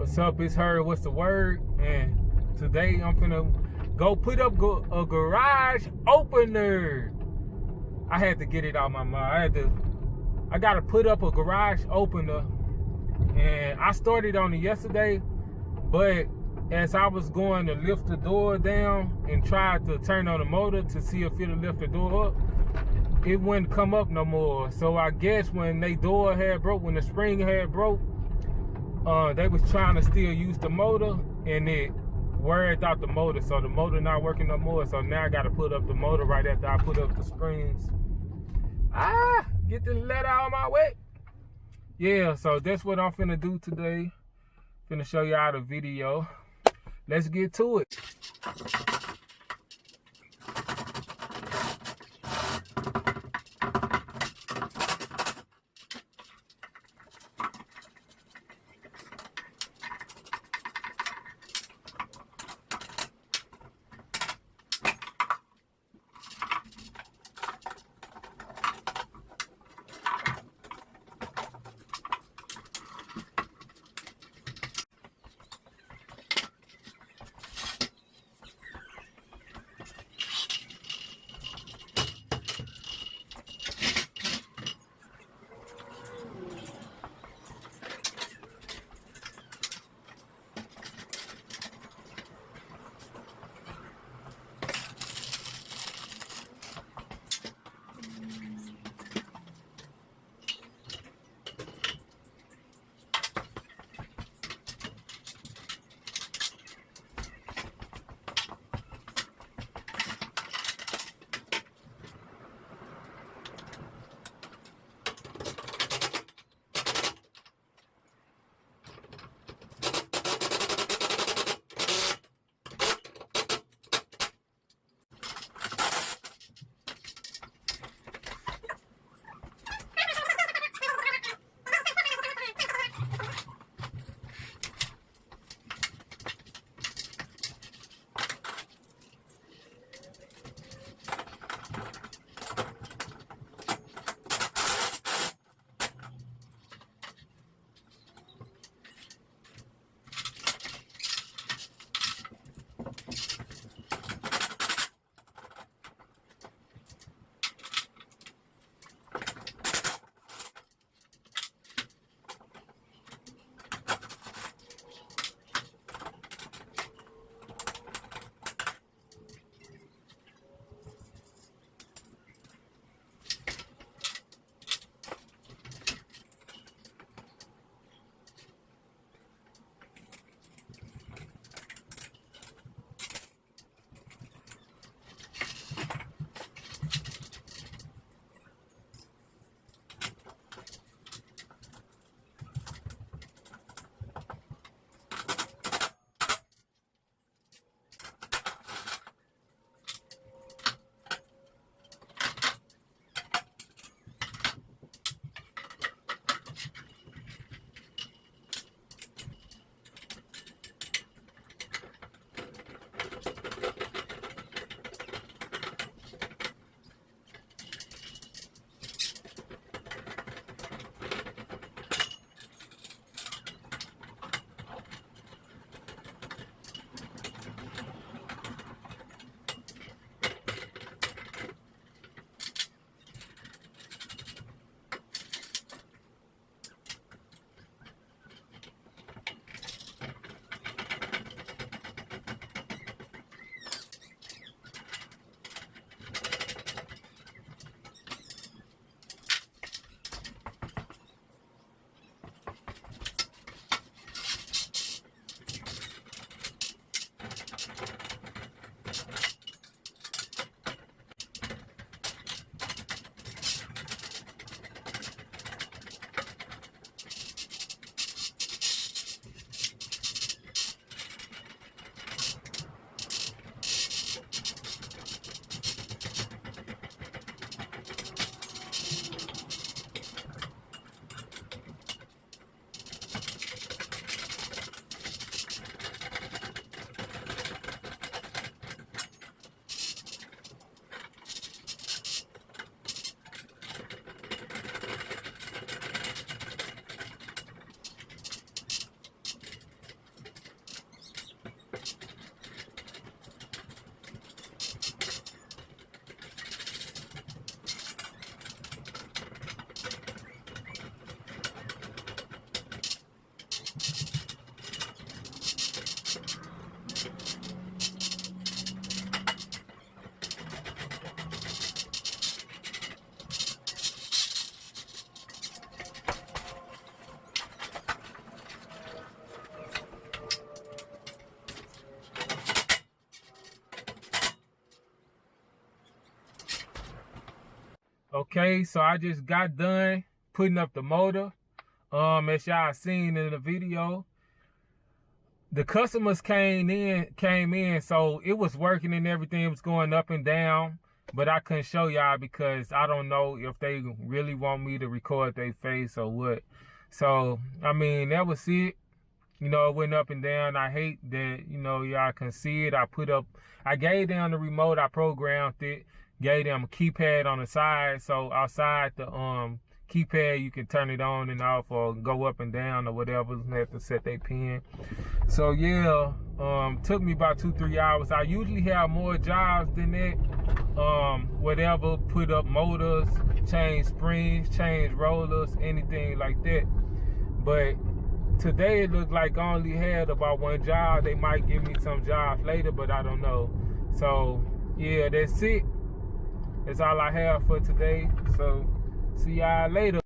What's up? It's her. What's the word? And today I'm finna go put up a garage opener. I had to get it out my mind. I gotta put up a garage opener, and I started on it yesterday. But as I was going to lift the door down and tried to turn on the motor to see if it'll lift the door up, it wouldn't come up no more. So I guess when they door had broke, when the spring had broke, they was trying to still use the motor, and it weared out the motor. So the motor not working no more. So now I got to put up the motor right after I put up the springs. Get the letter out of my way. Yeah, so that's what I'm finna do today. Finna show y'all the video. Let's get to it. Okay, so I just got done putting up the motor. As y'all seen in the video, the customers came in, so it was working and everything was going up and down, but I couldn't show y'all because I don't know if they really want me to record their face or what. So, I mean, that was it. You know, it went up and down. I hate that, you know, y'all can see it. I gave them the remote, I programmed it, gave them a keypad on the side. So outside the keypad, you can turn it on and off or go up and down or whatever. They have to set their pin. So yeah, took me about 2-3 hours. I usually have more jobs than that. Whatever, put up motors, change springs, change rollers, anything like that. But today it looked like I only had about one job. They might give me some jobs later, but I don't know. So yeah, that's it. That's all I have for today. So see y'all later.